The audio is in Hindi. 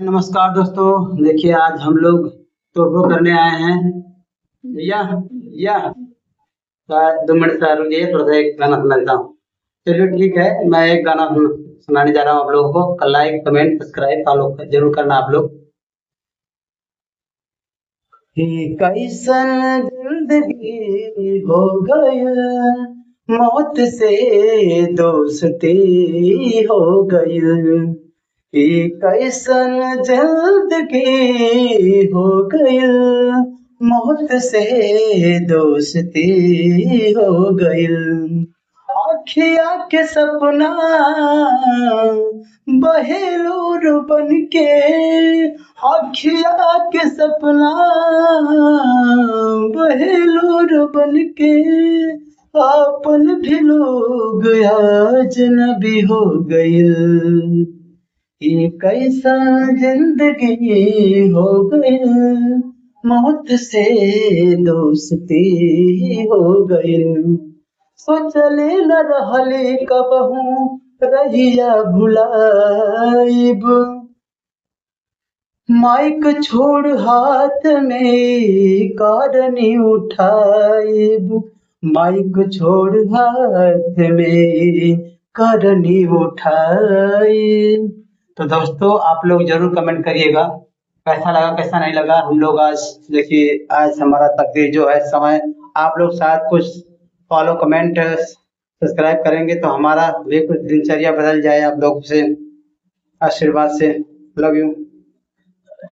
नमस्कार दोस्तों, देखिए आज हम लोग टोटो करने आए हैं। भैया भैया 2 मिनट से रुकिए, थोड़ा सा एक गाना सुना देता हूँ। चलिए ठीक है, मैं एक गाना सुनाने जा रहा हूँ आप लोगों को। लाइक कमेंट सब्सक्राइब फॉलो जरूर करना आप लोग। कैसन जिंदगी हो गई, मौत से दोस्ती हो गई। कैसन जिंदगी हो गई, मौत से दोस्ती हो गई। आखिया के सपना बहेलूर बन के, आखिया के सपना बहेलूर बन के, अपन भी लोग अजनबी हो गइल। ये कैसा जिंदगी हो गई, मौत से दोस्ती हो गई। सोचले न रहले कबहू रहिया भुलाइब, माइक छोड़ हाथ में कारनी उठाइब, माइक छोड़ हाथ में करनी उठाइब। तो दोस्तों आप लोग जरूर कमेंट करिएगा कैसा लगा कैसा नहीं लगा। हम लोग आज देखिए, आज हमारा तकदीर जो है समय, आप लोग शायद कुछ फॉलो कमेंट सब्सक्राइब करेंगे तो हमारा भी कुछ दिनचर्या बदल जाए आप लोग से आशीर्वाद से। Love you.